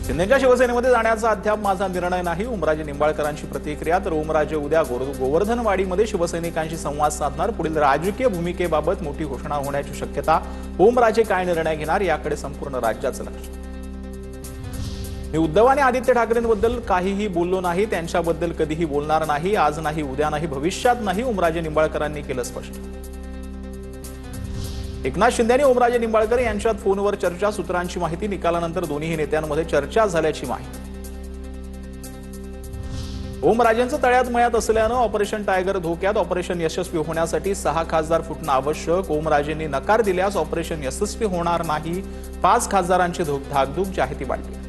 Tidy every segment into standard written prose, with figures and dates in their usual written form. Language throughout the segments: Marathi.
शिंदेच्या शिवसेनेमध्ये जाण्याचा अद्याप माझा निर्णय नाही, ओमराजे निंबाळकरांची प्रतिक्रिया. तर ओमराजे उद्या गोवर्धनवाडीमध्ये शिवसैनिकांशी संवाद साधणार. पुढील राजकीय भूमिकेबाबत मोठी घोषणा होण्याची शक्यता. ओमराजे काय निर्णय घेणार याकडे संपूर्ण राज्याचं लक्ष. मी उद्धव आणि आदित्य ठाकरेंबद्दल काहीही बोललो नाही, त्यांच्याबद्दल कधीही बोलणार नाही. आज नाही, उद्या नाही, भविष्यात नाही, ओमराजे निंबाळकरांनी केलं स्पष्ट. एकनाथ शिंदे आणि ओमराजे निंबाळकर यांच्यात फोनवर चर्चा. सूत्रांची माहिती. निकालानंतर दोन्ही नेत्यांमध्ये चर्चा झाल्याची माहिती. ओमराजेंचं तळ्यात मळ्यात असल्यानं ऑपरेशन टायगर धोक्यात. ऑपरेशन यशस्वी होण्यासाठी 6 खासदार फुटणं आवश्यक. ओमराजेंनी नकार दिल्यास ऑपरेशन यशस्वी होणार नाही. 5 खासदारांची धाकधूक जाहिराती वाढली.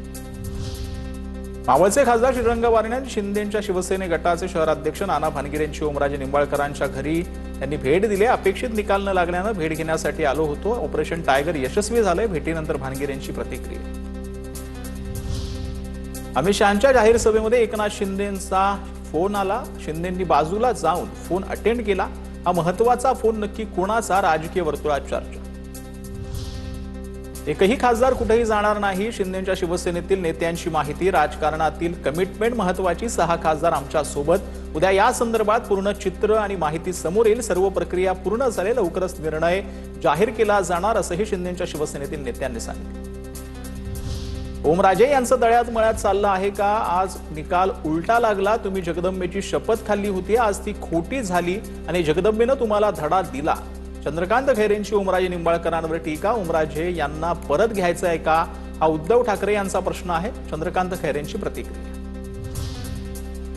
मावळचे खासदार श्रीरंग बारणे शिंदेच्या शिवसेने गटाचे शहराध्यक्ष नाना भानगिरेंची ओमराजे निंबाळकरांच्या घरी त्यांनी भेट दिली. अपेक्षित निकाल न लागल्यानं भेट घेण्यासाठी आलो होतो. ऑपरेशन टायगर यशस्वी झालंय. भेटीनंतर भानगिरेंची प्रतिक्रिया. अमित शहांच्या जाहीर सभेमध्ये एकनाथ शिंदेंचा फोन आला. शिंदेंनी बाजूला जाऊन फोन अटेंड केला. हा महत्वाचा फोन नक्की कोणाचा? राजकीय वर्तुळात चर्चा. एकही खासदार कुठेही जाणार नाही. शिंदेच्या शिवसेनेतील नेत्यांची माहिती. राजकारणातील कमिटमेंट महत्वाची. 6 खासदार आमच्या सोबत. उद्या या संदर्भात पूर्ण चित्र आणि माहिती समोर येईल. सर्व प्रक्रिया पूर्ण झाली. लवकरच निर्णय जाहीर केला जाणार असंही शिंदेच्या शिवसेनेतील नेत्यांनी सांगितलं. ओमराजे यांचं तळ्यात मळ्यात चाललं आहे का? आज निकाल उलटा लागला. तुम्ही जगदंबेची शपथ खाल्ली होती, आज ती खोटी झाली आणि जगदंबेनं तुम्हाला धडा दिला. चंद्रकांत खैरेंची ओमराजे निंबाळकरांवर टीका. ओमराजे यांना परत घ्यायचं आहे का? हा उद्धव ठाकरे यांचा प्रश्न आहे. चंद्रकांत खैरेंची प्रतिक्रिया.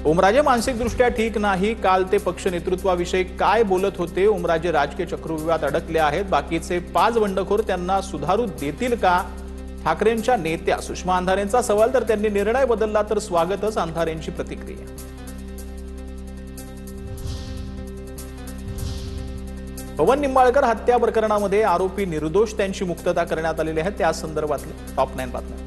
ओमराजे मानसिकदृष्ट्या ठीक नाही. काल ते पक्ष नेतृत्वाविषयी काय बोलत होते? ओमराजे राजकीय चक्रव्यूहात अडकले आहेत. बाकीचे 5 बंडखोर त्यांना सुधारू देतील का? ठाकरेंच्या नेत्या सुषमा अंधारेंचा सवाल. तर त्यांनी निर्णय बदलला तर स्वागतच. अंधारेंची प्रतिक्रिया. पवन निंबाळकर हत्या प्रकरणामध्ये आरोपी निर्दोष, त्यांची मुक्तता करण्यात आलेली आहे. त्या संदर्भातले टॉप 9 बातम्या.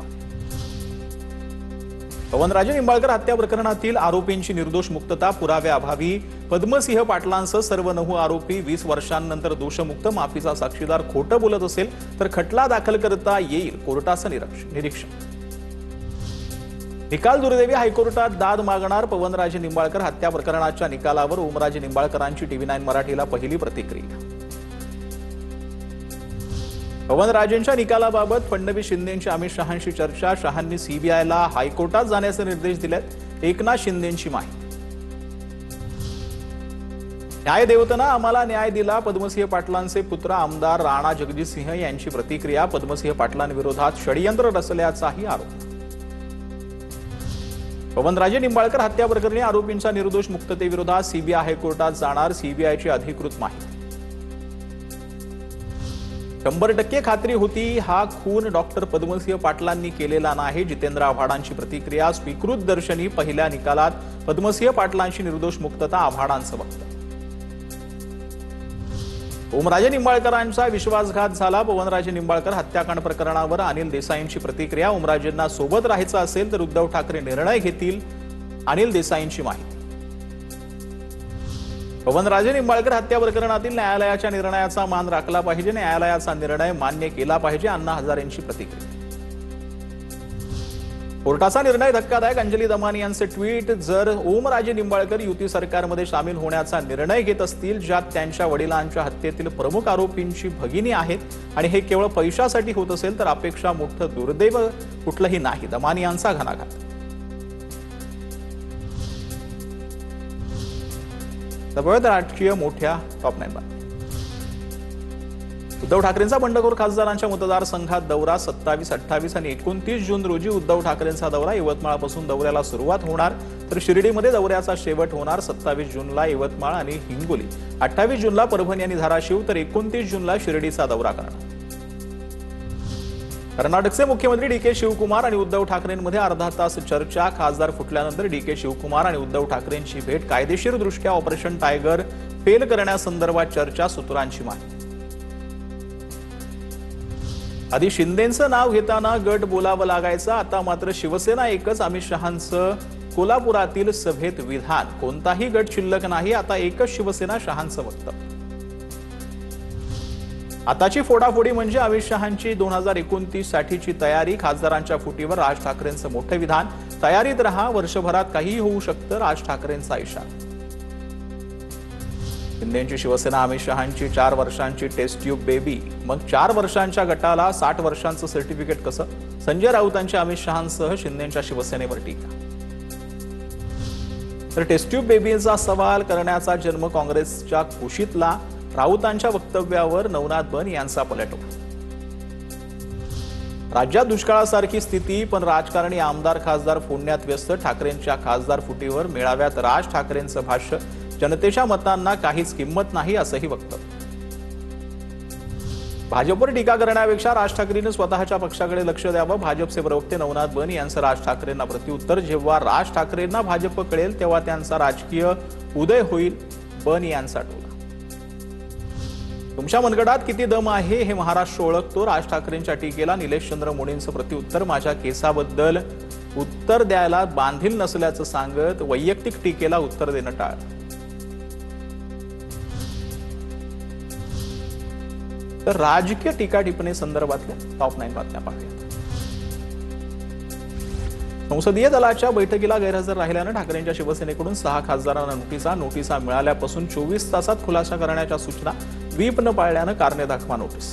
पवनराजे निंबाळकर हत्या प्रकरणातील आरोपींची निर्दोष मुक्तता. पुराव्याअभावी पद्मसिंह पाटलांसह सर्व 9 आरोपी 20 वर्षांनंतर दोषमुक्त. माफीचा साक्षीदार खोटं बोलत असेल तर खटला दाखल करता येईल. कोर्टाचं निरीक्षण. निकाल दुर्दैवी. हायकोर्टात दाद मागणार. पवनराजे निंबाळकर हत्या प्रकरणाच्या निकालावर ओमराजे निंबाळकरांची TV9 मराठीला पहिली प्रतिक्रिया. पवनराजेंच्या निकालाबाबत फडणवीस शिंदेंची अमित शहांशी चर्चा. शहांनी CBIला हायकोर्टात जाण्याचे निर्देश दिलेत. एकनाथ शिंदेंची माहिती. न्याय देवतानं आम्हाला न्याय दिला. पद्मसिंह पाटलांचे पुत्र आमदार राणा जगजितसिंह यांची प्रतिक्रिया. पद्मसिंह पाटलांविरोधात षडयंत्र रचल्याचाही आरोप. पवनराजे निंबाळकर हत्या प्रकरणी आरोपींच्या निर्दोष मुक्ततेविरोधात CBI हायकोर्टात जाणार. CBIची अधिकृत माहिती. 100% खात्री होती हा खून डॉक्टर पद्मसिंह पाटलांनी केलेला नाही. जितेंद्र आव्हाडांची प्रतिक्रिया. स्वीकृत दर्शनी पहिल्या निकालात पद्मसिंह पाटलांची निर्दोष मुक्तता. आव्हाडांचं वक्तव्य. ओमराजे निंबाळकरांचा विश्वासघात झाला. पवनराजे निंबाळकर हत्याकांड प्रकरणावर अनिल देसाईंची प्रतिक्रिया. ओमराजेंना सोबत राहायचं असेल तर उद्धव ठाकरे निर्णय घेतील. अनिल देसाईंची माहिती. पवनराजे निंबाळकर हत्या प्रकरणातील न्यायालयाच्या निर्णयाचा मान राखला पाहिजे. न्यायालयाचा निर्णय मान्य केला पाहिजे. अण्णा हजारेंची प्रतिक्रिया. कोर्टाचा निर्णय धक्कादायक. अंजली दमानी यांचे ट्विट. जर ओमराजे निंबाळकर युती सरकारमध्ये सामील होण्याचा निर्णय घेत असतील, ज्यात त्यांच्या वडिलांच्या हत्येतील प्रमुख आरोपींची भगिनी आहेत आणि हे केवळ पैशासाठी होत असेल तर अपेक्षा मोठं दुर्दैव कुठलंही नाही. दमानी यांचा घणाघात. राजकीय मोठ्या टॉप 9 बातम्या. उद्धव ठाकरेंचा बंडखोर खासदारांच्या मतदारसंघात दौरा. 27, 28 आणि 29 जून रोजी उद्धव ठाकरेंचा दौरा. यवतमाळपासून दौऱ्याला सुरुवात होणार तर शिर्डीमध्ये दौऱ्याचा शेवट होणार. 27 जूनला यवतमाळ आणि हिंगोली, 28 जूनला परभणी आणि धाराशिव तर 29 जूनला शिर्डीचा दौरा करणार. कर्नाटकचे मुख्यमंत्री DK शिवकुमार आणि उद्धव ठाकरेंमध्ये अर्धा तास चर्चा. खासदार फुटल्यानंतर DK शिवकुमार आणि उद्धव ठाकरेंची भेट. कायदेशीरदृष्ट्या ऑपरेशन टायगर फेल करण्यासंदर्भात चर्चा. सूत्रांची माहिती. आधी शिंदेंचं नाव घेताना गट बोलावं लागायचं. आता मात्र शिवसेना एकच. अमित शहांचं कोल्हापुरातील सभेत विधान. कोणताही गट शिल्लक नाही. आता एकच शिवसेना. शहांचं वक्तव्य. आताची फोडाफोडी म्हणजे अमित शहांची 2029 साठीची तयारी. खासदारांच्या फुटीवर राज ठाकरेंचं मोठे विधान. तयारीत रहा, वर्षभरात काहीही होऊ शकतं, राज ठाकरेंचा इशारा. शिंदेची शिवसेना अमित शहांची 4 वर्षांची टेस्ट ट्यूब बेबी. मग 4 वर्षांच्या गटाला 60 वर्षांचं सर्टिफिकेट कसं? संजय राऊतांची अमित शहांसह शिंदेच्या शिवसेनेवर टीका. तर टेस्ट ट्यूब बेबीचा सवाल करण्याचा जन्म काँग्रेसच्या कुशीतला. राऊतांच्या वक्तव्यावर नवनाथ बन यांचा पलटवार. राज्यात दुष्काळासारखी स्थिती, पण राजकारणी आमदार खासदार फोडण्यात व्यस्त. ठाकरेंच्या खासदार फुटीवर मेळाव्यात राज ठाकरेंचं भाष्य. जनतेच्या मतांना काहीच किंमत नाही, असंही वक्तव्य. भाजपवर टीका करण्यापेक्षा राज ठाकरेंनी स्वतःच्या पक्षाकडे लक्ष द्यावं. भाजपचे प्रवक्ते नवनाथ बन यांचं राज ठाकरेंना प्रत्युत्तर. जेव्हा राज ठाकरेंना भाजप कळेल तेव्हा त्यांचा राजकीय उदय होईल, बन यांचा टोला. तुमच्या मनगटात किती दम आहे हे महाराष्ट्र ओळखतो. राज ठाकरेंच्या टीकेला निलेशचंद्र मोडींचं प्रत्युत्तर. माझ्या केसाबद्दल उत्तर द्यायला बांधील नसल्याचं सांगत वैयक्तिक टीकेला उत्तर देणं टाळलं. तर राजकीय टीका टिप्पणी संदर्भातल्या टॉप 9 बातम्या पाहूयात. संसदीय दलाच्या बैठकीला गैरहजर राहिल्यानं ठाकरेंच्या शिवसेनेकडून 6 खासदारांना नोटिसा मिळाल्यापासून 24 तासात खुलासा करण्याच्या सूचना. व्हीप न पाळल्यानं कारणे दाखवा नोटीस.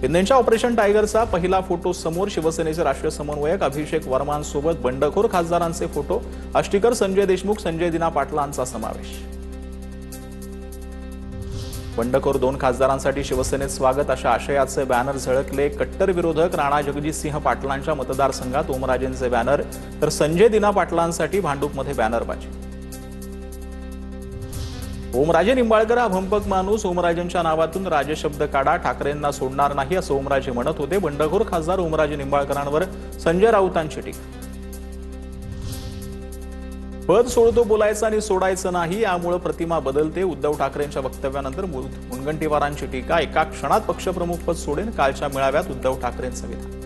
शिंदेच्या ऑपरेशन टायगरचा पहिला फोटो समोर. शिवसेनेचे राष्ट्रीय समन्वयक अभिषेक वर्मांसोबत बंडखोर खासदारांचे फोटो. आष्टीकर, संजय देशमुख, संजय दिना पाटलांचा समावेश. बंडखोर 2 खासदारांसाठी शिवसेनेत स्वागत अशा आशयाचे बॅनर झळकले. कट्टर विरोधक राणा जगजितसिंह पाटलांच्या मतदारसंघात ओमराजेंचे बॅनर, तर संजय दिना पाटलांसाठी भांडूपमध्ये बॅनरबाजी. ओमराजे निंबाळकर हा भंपक माणूस. ओमराजेंच्या नावातून राजे शब्द काढा. ठाकरेंना सोडणार नाही, असं ओमराजे म्हणत होते. बंडखोर खासदार ओमराजे निंबाळकरांवर संजय राऊतांची टीका. पद सोडतो बोलायचं आणि सोडायचं नाही, यामुळे प्रतिमा बदलते. उद्धव ठाकरेंच्या वक्तव्यानंतर मुनगंटीवारांची टीका. एका क्षणात पक्षप्रमुख पद सोडेन, कालच्या मेळाव्यात उद्धव ठाकरेंचं विधान.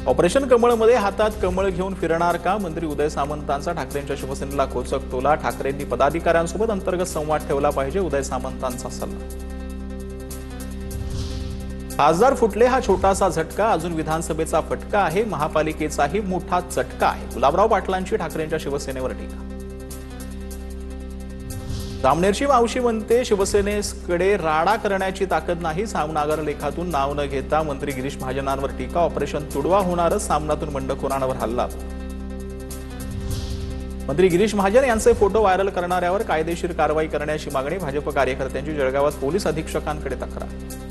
ऑपरेशन कमळमध्ये हातात कमळ घेऊन फिरणार का? मंत्री उदय सामंतांचा ठाकरेंच्या शिवसेनेला खोचक टोला. ठाकरेंनी पदाधिकाऱ्यांसोबत अंतर्गत संवाद ठेवला पाहिजे, उदय सामंतांचा सल्ला. खासदार फुटले हा छोटासा झटका, अजून विधानसभेचा फटका आहे. महापालिकेचाही मोठा चटका आहे. गुलाबराव पाटलांची ठाकरेंच्या शिवसेनेवर टीका. जामनेरची मावशी म्हणते शिवसेनेकडे राडा करण्याची ताकद नाही. सामनागर लेखातून नाव न घेता मंत्री गिरीश महाजनांवर टीका. ऑपरेशन तुडवा होणारच, सामनातून बंडखोरांवर हल्ला. मंत्री गिरीश महाजन यांचे फोटो व्हायरल करणाऱ्यावर कायदेशीर कारवाई करण्याची मागणी. भाजप कार्यकर्त्यांची जळगावात पोलीस अधीक्षकांकडे तक्रार.